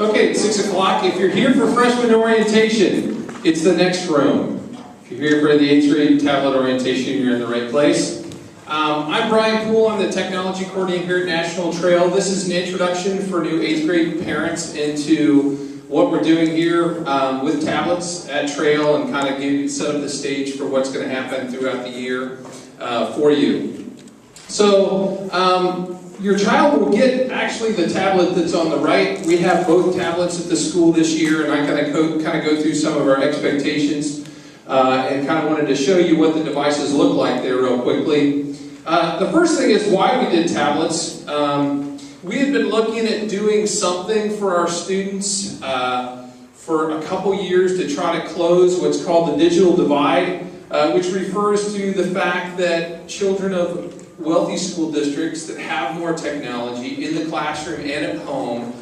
Okay, 6 o'clock. If you're here for freshman orientation, it's the next room. If you're here for the 8th grade tablet orientation, you're in the right place. I'm Brian Poole. I'm the technology coordinator here at National Trail. This is an introduction for new 8th grade parents into what we're doing here with tablets at Trail, and kind of set up the stage for what's going to happen throughout the year for you. So, your child will get actually the tablet that's on the right. We have both tablets at the school this year, and I'm going to kind of go through some of our expectations and kind of wanted to show you what the devices look like there real quickly. The first thing is why we did tablets. We had been looking at doing something for our students for a couple years to try to close what's called the digital divide, which refers to the fact that children of wealthy school districts that have more technology in the classroom and at home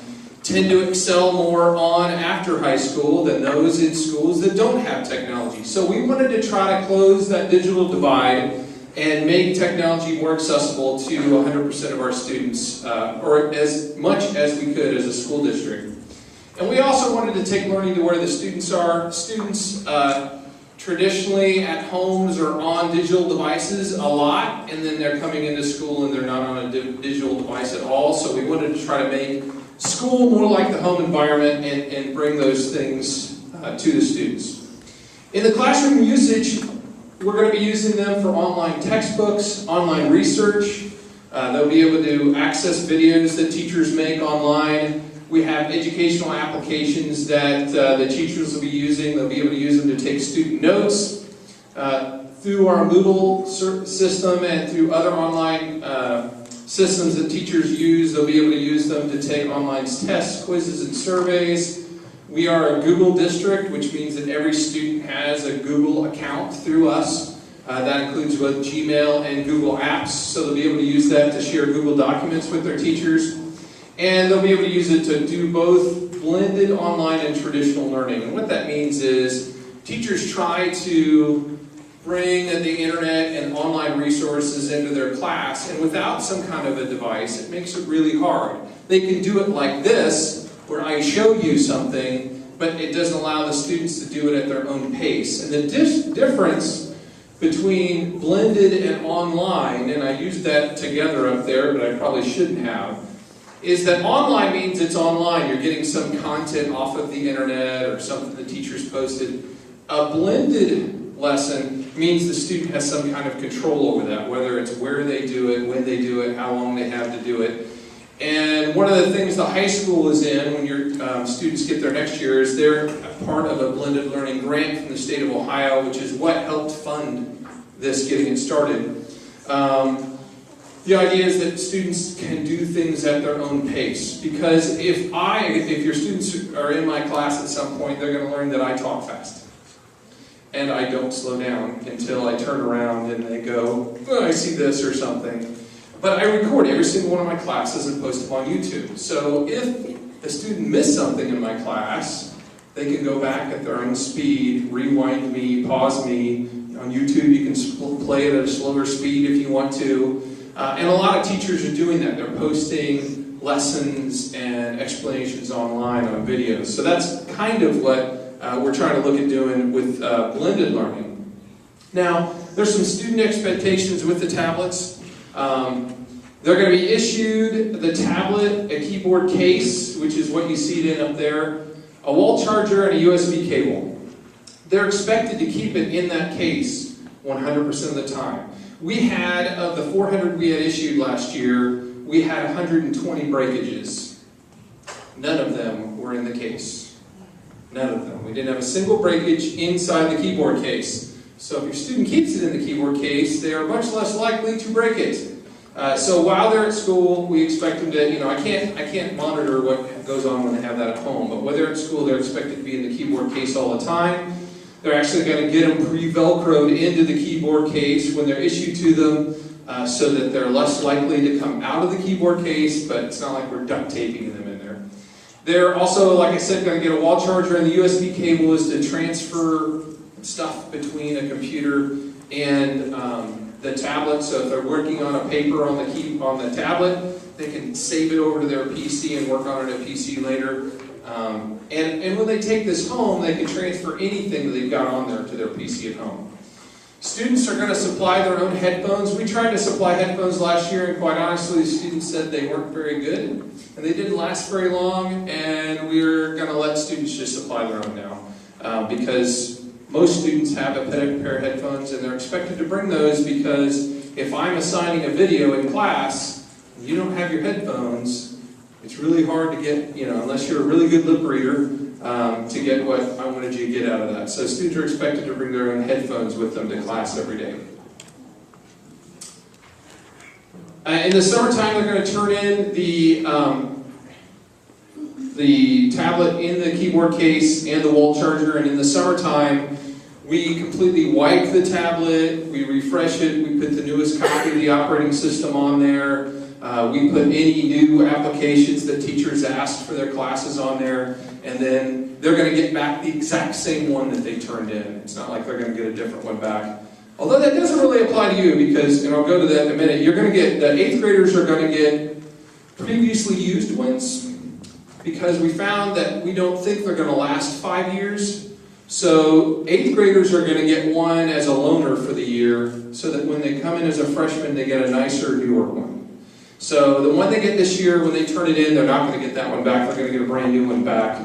tend to excel more on after high school than those in schools that don't have technology. So we wanted to try to close that digital divide and make technology more accessible to 100% of our students, or as much as we could as a school district. And we also wanted to take learning to where the students are. Students traditionally at homes are on digital devices a lot, and then they're coming into school and they're not on a digital device at all. So we wanted to try to make school more like the home environment and bring those things to the students. In the classroom usage, we're going to be using them for online textbooks, online research. They'll be able to access videos that teachers make online. We have educational applications that the teachers will be using. They'll be able to use them to take student notes. Through our Moodle system and through other online systems that teachers use, they'll be able to use them to take online tests, quizzes, and surveys. We are a Google district, which means that every student has a Google account through us. That includes both Gmail and Google Apps, so they'll be able to use that to share Google documents with their teachers. And they'll be able to use it to do both blended online and traditional learning. And what that means is teachers try to bring the internet and online resources into their class, and without some kind of a device, it makes it really hard. They can do it like this, where I show you something, but it doesn't allow the students to do it at their own pace. And the difference between blended and online, and I used that together up there, but I probably shouldn't have, is that online means it's online. You're getting some content off of the internet or something the teacher's posted. A blended lesson means the student has some kind of control over that, whether it's where they do it, when they do it, how long they have to do it. And one of the things the high school is in when your students get there next year is they're part of a blended learning grant from the state of Ohio, which is what helped fund this, getting it started. The idea is that students can do things at their own pace, because if your students are in my class at some point, they're going to learn that I talk fast. And I don't slow down until I turn around and they go, oh, I see this or something. But I record every single one of my classes and post them on YouTube. So if a student missed something in my class, they can go back at their own speed, rewind me, pause me. On YouTube, you can play it at a slower speed if you want to. And a lot of teachers are doing that. They're posting lessons and explanations online on videos. So that's kind of what we're trying to look at doing with blended learning. Now, there's some student expectations with the tablets. They're going to be issued the tablet, a keyboard case, which is what you see it in up there, a wall charger, and a USB cable. They're expected to keep it in that case 100% of the time. We had, of the 400 we had issued last year, we had 120 breakages. None of them were in the case. None of them. We didn't have a single breakage inside the keyboard case. So if your student keeps it in the keyboard case, they are much less likely to break it. So while they're at school, we expect them to, I can't monitor what goes on when they have that at home, but when they're at school, they're expected to be in the keyboard case all the time. They're actually going to get them pre-velcroed into the keyboard case when they're issued to them, so that they're less likely to come out of the keyboard case, but it's not like we're duct taping them in there. They're also, like I said, going to get a wall charger, and the USB cable is to transfer stuff between a computer and the tablet. So if they're working on a paper on the tablet, they can save it over to their PC and work on it at PC later. And when they take this home, they can transfer anything that they've got on there to their PC at home. Students are going to supply their own headphones. We tried to supply headphones last year, and quite honestly, the students said they weren't very good, and they didn't last very long, and we're going to let students just supply their own now, because most students have a pair of headphones, and they're expected to bring those, because if I'm assigning a video in class, and you don't have your headphones, it's really hard to get, unless you're a really good lip reader, to get what I wanted you to get out of that. So students are expected to bring their own headphones with them to class every day. In the summertime, they're going to turn in the tablet in the keyboard case and the wall charger, and in the summertime, we completely wipe the tablet, we refresh it, we put the newest copy of the operating system on there, we put any new applications that teachers asked for their classes on there, and then they're going to get back the exact same one that they turned in. It's not like they're going to get a different one back. Although that doesn't really apply to you, because, and I'll go to that in a minute, you're going to get, the 8th graders are going to get previously used ones, because we found that we don't think they're going to last 5 years. So 8th graders are going to get one as a loaner for the year, so that when they come in as a freshman, they get a nicer, newer one. So the one they get this year, when they turn it in, they're not going to get that one back. They're going to get a brand new one back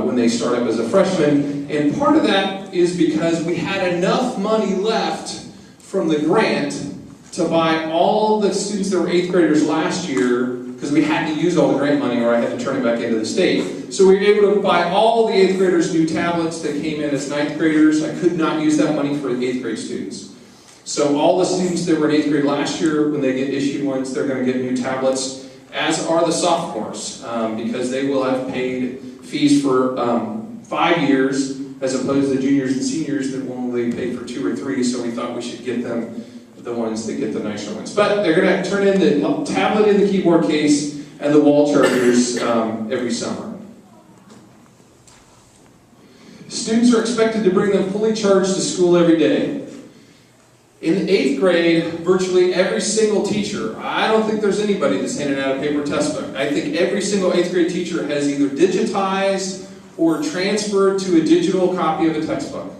when they start up as a freshman. And part of that is because we had enough money left from the grant to buy all the students that were 8th graders last year, because we had to use all the grant money or I had to turn it back into the state. So we were able to buy all the 8th graders new tablets that came in as 9th graders. I could not use that money for the 8th grade students. So all the students that were in 8th grade last year, when they get issued ones, they're going to get new tablets, as are the sophomores, because they will have paid fees for 5 years, as opposed to the juniors and seniors that will only pay for 2 or 3, so we thought we should get them the ones that get the nicer ones. But they're going to turn in the tablet in the keyboard case and the wall chargers every summer. Students are expected to bring them fully charged to school every day. In the 8th grade, virtually every single teacher, I don't think there's anybody that's handing out a paper textbook. I think every single 8th grade teacher has either digitized or transferred to a digital copy of a textbook.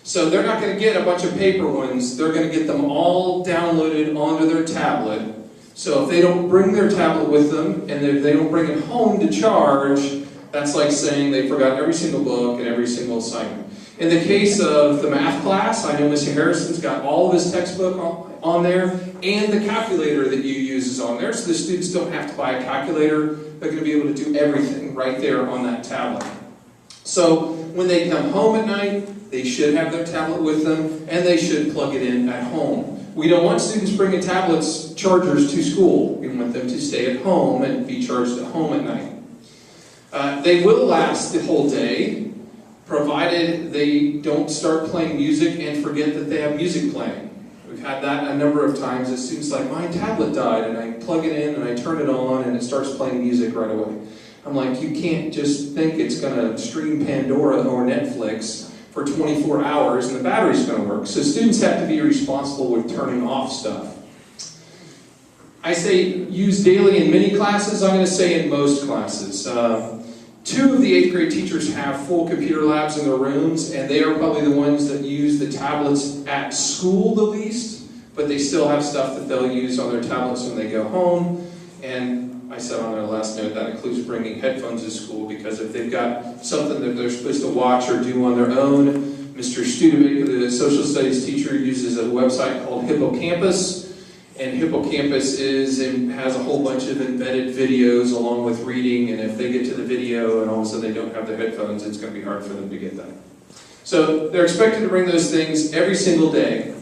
So they're not going to get a bunch of paper ones, they're going to get them all downloaded onto their tablet. So if they don't bring their tablet with them, and if they don't bring it home to charge, that's like saying they forgot every single book and every single assignment. In the case of the math class, I know Mr. Harrison's got all of his textbook on there, and the calculator that you use is on there, so the students don't have to buy a calculator. They're going to be able to do everything right there on that tablet. So when they come home at night, they should have their tablet with them, and they should plug it in at home. We don't want students bringing tablets, chargers to school. We want them to stay at home and be charged at home at night. They will last the whole day, provided they don't start playing music and forget that they have music playing. We've had that a number of times. The students like, my tablet died, and I plug it in and I turn it on and it starts playing music right away. I'm like, you can't just think it's going to stream Pandora or Netflix for 24 hours and the battery's going to work. So students have to be responsible with turning off stuff. I say use daily in many classes. I'm going to say in most classes. 2 of the 8th grade teachers have full computer labs in their rooms, and they are probably the ones that use the tablets at school the least. but they still have stuff that they'll use on their tablets when they go home. And I said on their last note that includes bringing headphones to school, because if they've got something that they're supposed to watch or do on their own, Mr. Studevic, the social studies teacher, uses a website called Hippocampus. And Hippocampus has a whole bunch of embedded videos along with reading, and if they get to the video and all of a sudden they don't have their headphones, it's going to be hard for them to get them. So they're expected to bring those things every single day.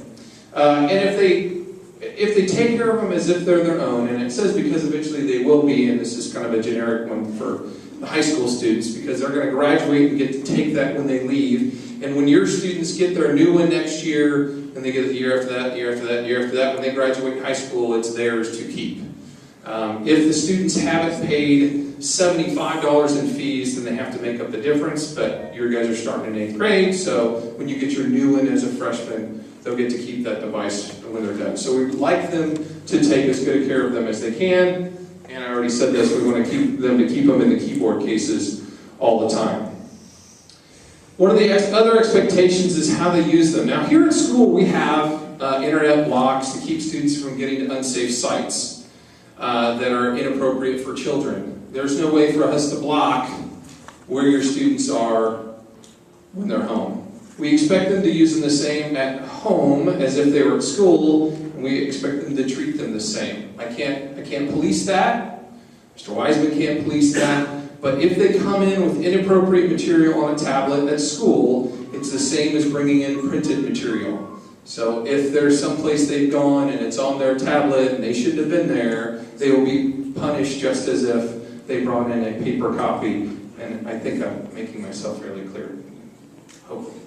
And if they take care of them as if they're their own, and it says because eventually they will be, and this is kind of a generic one for the high school students, because they're going to graduate and get to take that when they leave. And when your students get their new one next year, and they get it the year after that, the year after that, the year after that, when they graduate high school, it's theirs to keep. If the students haven't paid $75 in fees, then they have to make up the difference, but your guys are starting in 8th grade, so when you get your new one as a freshman, they'll get to keep that device when they're done. So we'd like them to take as good care of them as they can, and I already said this, we want to keep them in the keyboard cases all the time. One of the other expectations is how they use them. Now here at school we have internet blocks to keep students from getting to unsafe sites that are inappropriate for children. There's no way for us to block where your students are when they're home. We expect them to use them the same at home as if they were at school, and we expect them to treat them the same. I can't police that. Mr. Wiseman can't police that. But if they come in with inappropriate material on a tablet at school, it's the same as bringing in printed material. So if there's someplace they've gone and it's on their tablet and they shouldn't have been there, they will be punished just as if they brought in a paper copy. And I think I'm making myself fairly clear, hopefully.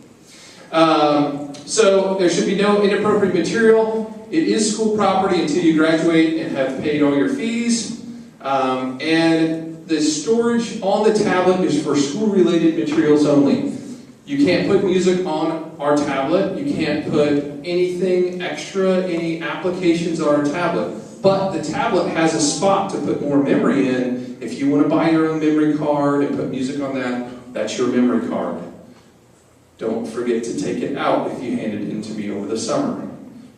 So there should be no inappropriate material. It is school property until you graduate and have paid all your fees. And the storage on the tablet is for school-related materials only. You can't put music on our tablet. You can't put anything extra, any applications on our tablet. But the tablet has a spot to put more memory in. If you want to buy your own memory card and put music on that, that's your memory card. Don't forget to take it out if you hand it in to me over the summer,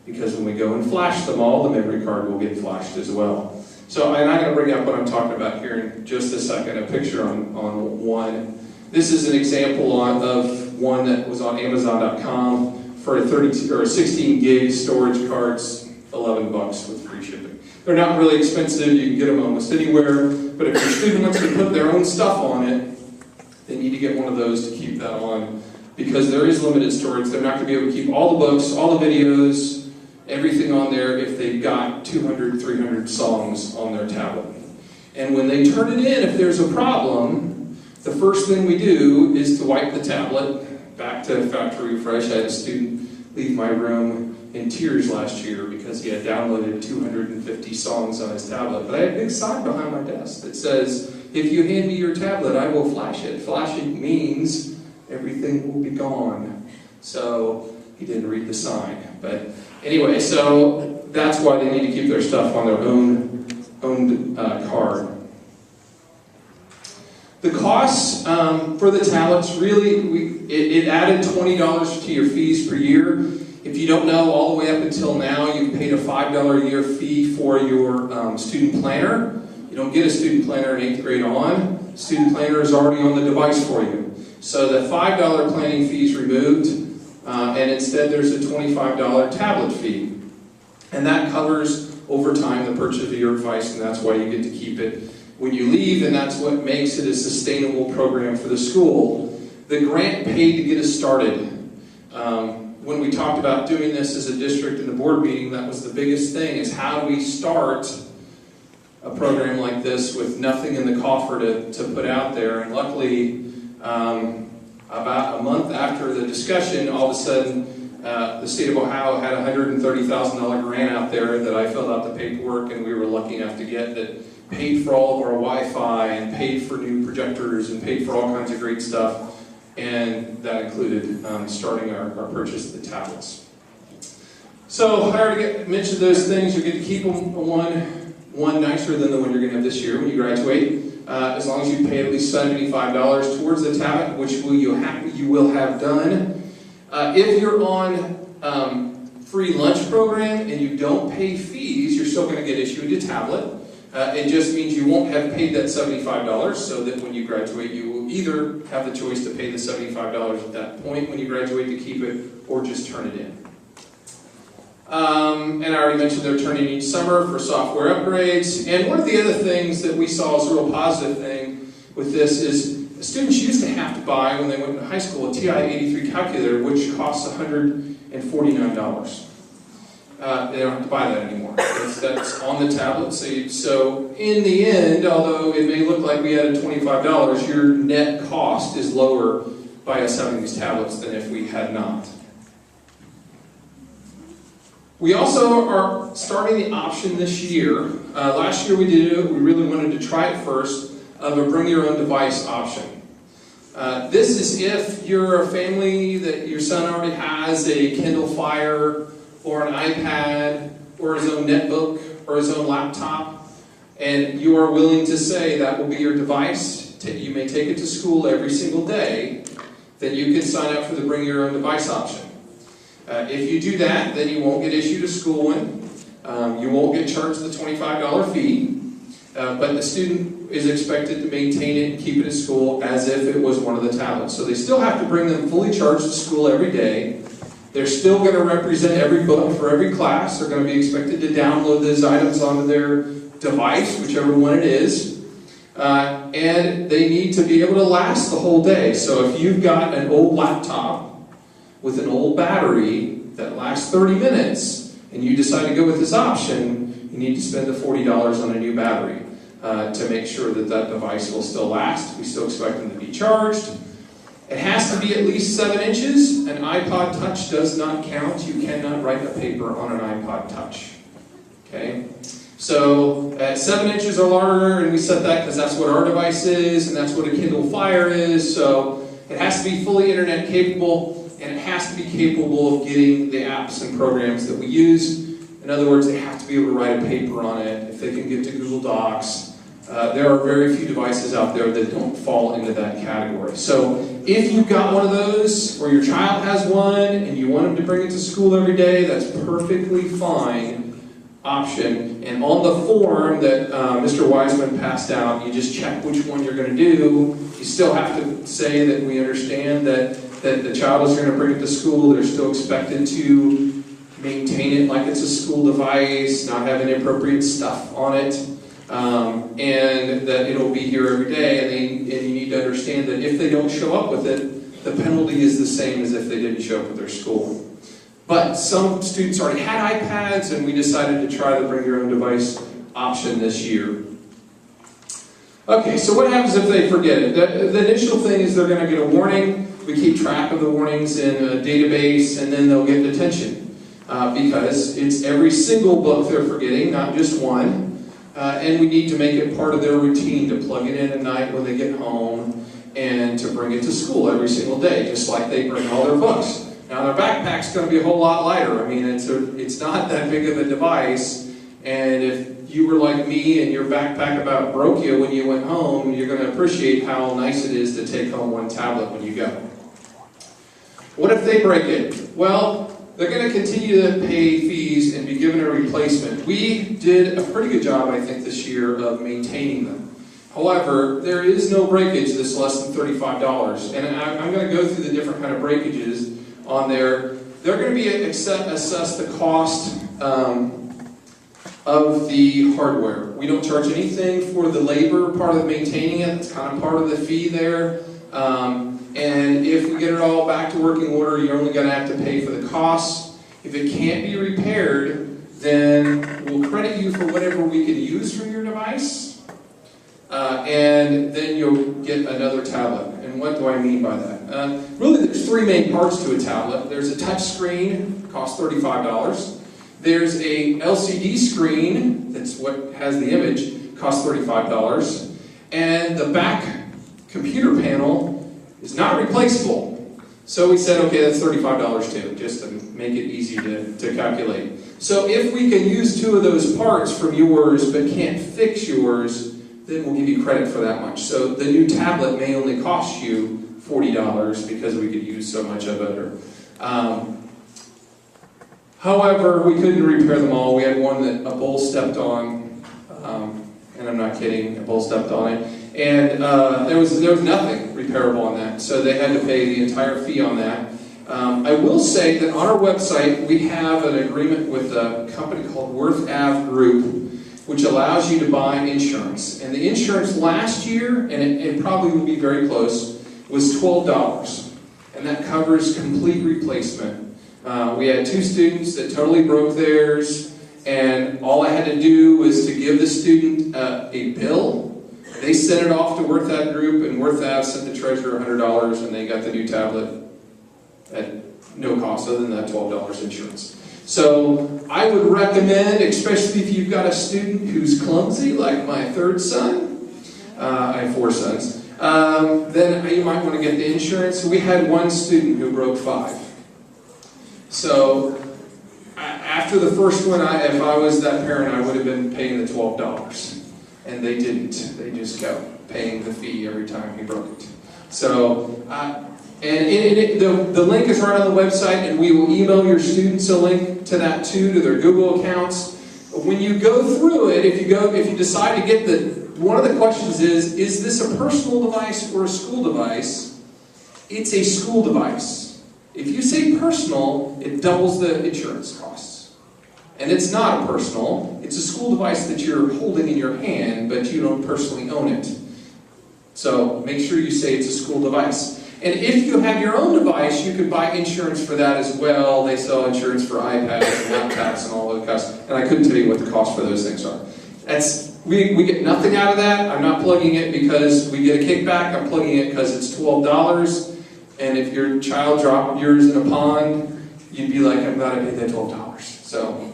because when we go and flash them all, the memory card will get flashed as well. So I'm not going to bring up what I'm talking about here in just a second, a picture on one. This is an example of one that was on Amazon.com for a 32 or 16 gig storage cards, $11 with free shipping. They're not really expensive, you can get them almost anywhere, but if your student wants to put their own stuff on it, they need to get one of those to keep that on, because there is limited storage. They're not going to be able to keep all the books, all the videos, everything on there if they've got 200, 300 songs on their tablet. And when they turn it in, if there's a problem, the first thing we do is to wipe the tablet back to factory refresh. I had a student leave my room in tears last year because he had downloaded 250 songs on his tablet. But I had a big sign behind my desk that says, if you hand me your tablet, I will flash it. Flashing means everything will be gone. So he didn't read the sign. But anyway, so that's why they need to keep their stuff on their own card. The costs for the tablets, really, it added $20 to your fees per year. If you don't know, all the way up until now, you've paid a $5 a year fee for your student planner. You don't get a student planner in 8th grade on. Student planner is already on the device for you. So the $5 planning fee is removed. And instead there's a $25 tablet fee. And that covers, over time, the purchase of your device, and that's why you get to keep it when you leave, and that's what makes it a sustainable program for the school. The grant paid to get us started. When we talked about doing this as a district in the board meeting, that was the biggest thing, is how do we start a program like this with nothing in the coffer to put out there. And luckily, about a month after the discussion, all of a sudden, the state of Ohio had a $130,000 grant out there that I filled out the paperwork, and we were lucky enough to get, that paid for all of our Wi-Fi and paid for new projectors and paid for all kinds of great stuff. And that included starting our purchase of the tablets. So I already mentioned those things. You get to keep them one nicer than the one you're going to have this year when you graduate. As long as you pay at least $75 towards the tablet, which you will have done. If you're on free lunch program and you don't pay fees, you're still going to get issued a tablet. It just means you won't have paid that $75, so that when you graduate, you will either have the choice to pay the $75 at that point when you graduate to keep it, or just turn it in. And I already mentioned they're turning each summer for software upgrades. And one of the other things that we saw as a real positive thing with this is students used to have to buy, when they went to high school, a TI-83 calculator, which costs $149. They don't have to buy that anymore. That's on the tablet. So in the end, although it may look like we added $25, your net cost is lower by us having these tablets than if we had not. We also are starting the option this year. Last year we did it. We really wanted to try it first, of a bring your own device option. This is if you're a family that your son already has a Kindle Fire or an iPad or his own netbook or his own laptop, and you are willing to say that will be your device. You may take it to school every single day, then you can sign up for the bring your own device option. If you do that, then you won't get issued a school one. You won't get charged the $25 fee, but the student is expected to maintain it and keep it at school as if it was one of the tablets. So they still have to bring them fully charged to school every day. They're still going to represent every book for every class. They're going to be expected to download those items onto their device, whichever one it is. And they need to be able to last the whole day. So if you've got an old laptop with an old battery that lasts 30 minutes, and you decide to go with this option, you need to spend the $40 on a new battery to make sure that that device will still last. We still expect them to be charged. It has to be at least 7 inches. An iPod Touch does not count. You cannot write a paper on an iPod Touch. Okay? So at 7 inches or larger, and we set that because that's what our device is, and that's what a Kindle Fire is. So it has to be fully internet capable, and it has to be capable of getting the apps and programs that we use. In other words, they have to be able to write a paper on it. If they can get to Google Docs, there are very few devices out there that don't fall into that category. So if you've got one of those, or your child has one, and you want them to bring it to school every day, that's perfectly fine option. And on the form that Mr. Wiseman passed out, you just check which one you're going to do. You still have to say that we understand that the child is going to bring it to school. They're still expected to maintain it like it's a school device, not have inappropriate stuff on it, and that it'll be here every day. And you need to understand that if they don't show up with it, the penalty is the same as if they didn't show up with their school. But some students already had iPads, and we decided to try the bring your own device option this year. Okay, so what happens if they forget it? The initial thing is they're going to get a warning. We keep track of the warnings in a database, and then they'll get detention. Because it's every single book they're forgetting, not just one. And we need to make it part of their routine to plug it in at night when they get home and to bring it to school every single day, just like they bring all their books. Now their backpack's going to be a whole lot lighter. I mean, it's not that big of a device, and if you were like me and your backpack about broke you when you went home, you're going to appreciate how nice it is to take home one tablet when you go. What if they break it? Well, they're going to continue to pay fees and be given a replacement. We did a pretty good job, I think, this year of maintaining them. However, there is no breakage that's less than $35. And I'm going to go through the different kind of breakages on there. They're going to be assessed the cost of the hardware. We don't charge anything for the labor part of maintaining it. It's kind of part of the fee there. And if we get it all back to working order, you're only going to have to pay for the costs. If it can't be repaired, then we'll credit you for whatever we can use from your device, and then you'll get another tablet. And what do I mean by that? Really, there's 3 main parts to a tablet. There's a touch screen, costs $35. There's a LCD screen, that's what has the image, costs $35. And the back computer panel is not replaceable. So we said, okay, that's $35 too, just to make it easy to calculate. So if we can use 2 of those parts from yours but can't fix yours, then we'll give you credit for that much. So the new tablet may only cost you $40 because we could use so much of it. However, we couldn't repair them all. We had one that a bull stepped on, and I'm not kidding, a bull stepped on it. And there was nothing repairable on that, so they had to pay the entire fee on that. I will say that on our website, we have an agreement with a company called Worth Ave Group, which allows you to buy insurance. And the insurance last year, and it probably will be very close, was $12. And that covers complete replacement. We had 2 students that totally broke theirs, and all I had to do was to give the student a bill. They sent it off to Worth Ave Group, and Worth Ave sent the treasurer $100, and they got the new tablet at no cost other than that $12 insurance. So I would recommend, especially if you've got a student who's clumsy, like my 3rd son, I have 4 sons, then you might want to get the insurance. We had one student who broke 5. So after the first one, if I was that parent, I would have been paying the $12. And they didn't. They just kept paying the fee every time he broke it. So, the link is right on the website, and we will email your students a link to that too, to their Google accounts. When you go through it, if you decide to get one of the questions is this a personal device or a school device? It's a school device. If you say personal, it doubles the insurance costs. And it's not a personal, it's a school device that you're holding in your hand, but you don't personally own it. So make sure you say it's a school device. And if you have your own device, you can buy insurance for that as well. They sell insurance for iPads and laptops and all those costs. And I couldn't tell you what the cost for those things are. We get nothing out of that. I'm not plugging it because we get a kickback. I'm plugging it because it's $12. And if your child dropped yours in a pond, you'd be like, I'm glad I paid that $12. So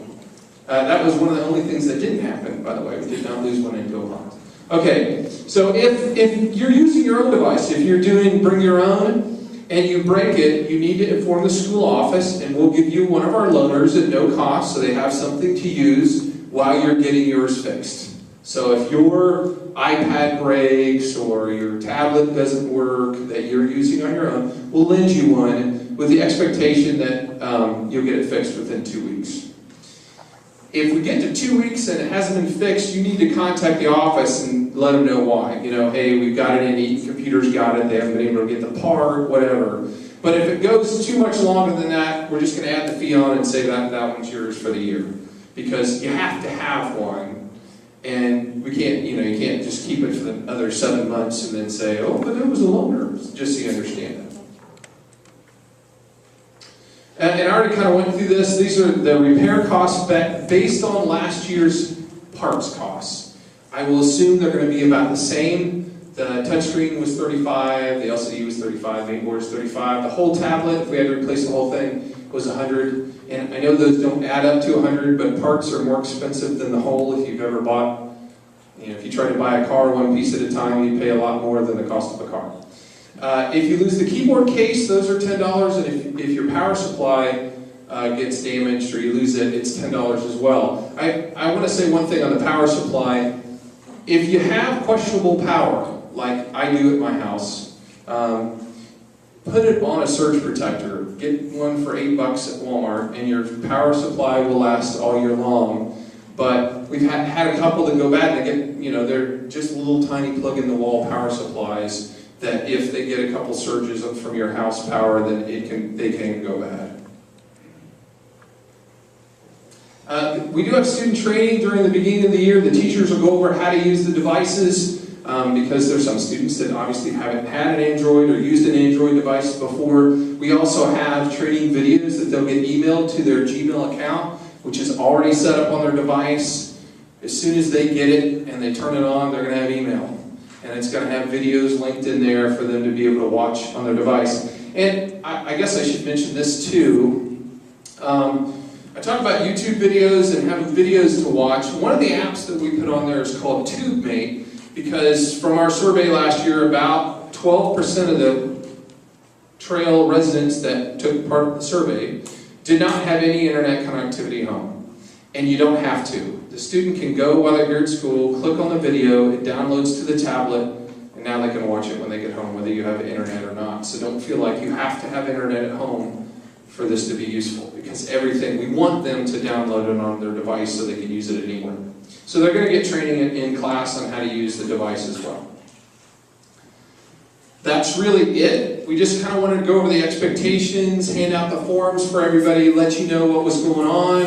that was one of the only things that didn't happen, by the way. We did not lose one into a pond. Okay, so if you're using your own device, if you're doing bring your own, and you break it, you need to inform the school office, and we'll give you one of our loaners at no cost, so they have something to use while you're getting yours fixed. So if your iPad breaks or your tablet doesn't work that you're using on your own, we'll lend you one with the expectation that you'll get it fixed within 2 weeks. If we get to 2 weeks and it hasn't been fixed, you need to contact the office and let them know why. You know, hey, we've got it in, Eaton Computers got it, they haven't been able to get the part, whatever. But if it goes too much longer than that, we're just going to add the fee on and say that one's yours for the year. Because you have to have one, and we can't, you can't just keep it for the other 7 months and then say, oh, but it was a loaner, just so you understand that. And I already kind of went through this. These are the repair costs based on last year's parts costs. I will assume they're going to be about the same. The touchscreen was $35, the LCD was $35, main board was $35. The whole tablet, if we had to replace the whole thing, was $100. And I know those don't add up to $100, but parts are more expensive than the whole. If you've ever bought, if you try to buy a car one piece at a time, you pay a lot more than the cost of a car. If you lose the keyboard case, those are $10, and if your power supply gets damaged or you lose it, it's $10 as well. I want to say one thing on the power supply. If you have questionable power, like I do at my house, put it on a surge protector. Get one for $8 at Walmart, and your power supply will last all year long. But we've had a couple that go bad, and they get, they're just little tiny plug-in-the-wall power supplies that if they get a couple surges from your house power, then they can go bad. We do have student training during the beginning of the year. The teachers will go over how to use the devices because there's some students that obviously haven't had an Android or used an Android device before. We also have training videos that they'll get emailed to their Gmail account, which is already set up on their device. As soon as they get it and they turn it on, they're going to have email. And it's going to have videos linked in there for them to be able to watch on their device. And I guess I should mention this too. I talk about YouTube videos and having videos to watch. One of the apps that we put on there is called TubeMate, because from our survey last year, about 12% of the trail residents that took part of the survey did not have any internet connectivity at home. And you don't have to. The student can go while they're here at school, click on the video, it downloads to the tablet, and now they can watch it when they get home, whether you have internet or not. So don't feel like you have to have internet at home for this to be useful, because everything, we want them to download it on their device so they can use it anywhere. So they're going to get training in class on how to use the device as well. That's really it. We just kind of wanted to go over the expectations, hand out the forms for everybody, let you know what was going on.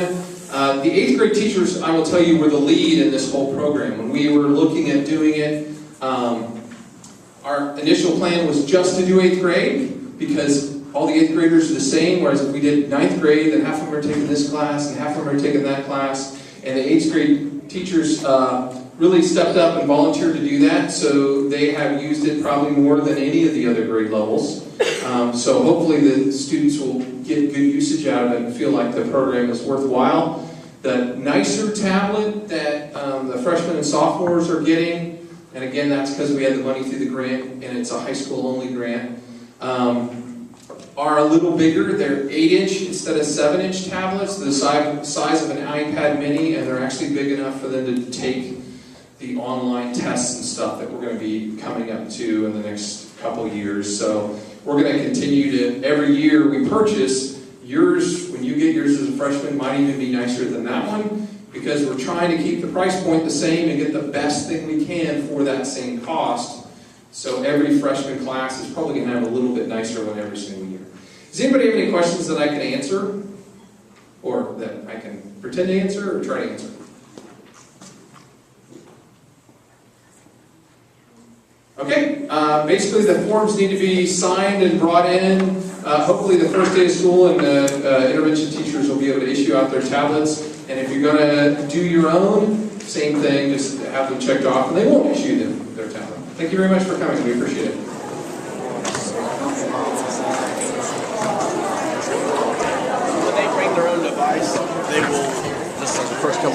The 8th grade teachers, I will tell you, were the lead in this whole program. When we were looking at doing it, our initial plan was just to do 8th grade, because all the 8th graders are the same, whereas if we did 9th grade, then half of them are taking this class, and half of them are taking that class. And the 8th grade teachers really stepped up and volunteered to do that, so they have used it probably more than any of the other grade levels. So hopefully the students will get good usage out of it and feel like the program is worthwhile. The nicer tablet that the freshmen and sophomores are getting, and again, that's because we had the money through the grant, and it's a high school only grant, are a little bigger. They're 8-inch instead of 7-inch tablets, the size of an iPad mini, and they're actually big enough for them to take the online tests and stuff that we're going to be coming up to in the next couple years. So we're going to continue to, every year we purchase, yours, when you get yours as a freshman, might even be nicer than that one, because we're trying to keep the price point the same and get the best thing we can for that same cost. So every freshman class is probably going to have a little bit nicer one every single year. Does anybody have any questions that I can answer? Or that I can pretend to answer or try to answer? Okay, basically the forms need to be signed and brought in. Hopefully the first day of school, and the intervention teachers will be able to issue out their tablets. And if you're going to do your own, same thing, just have them checked off, and they won't issue them their tablet. Thank you very much for coming. We appreciate it. When they bring their own device, they will, this is the first couple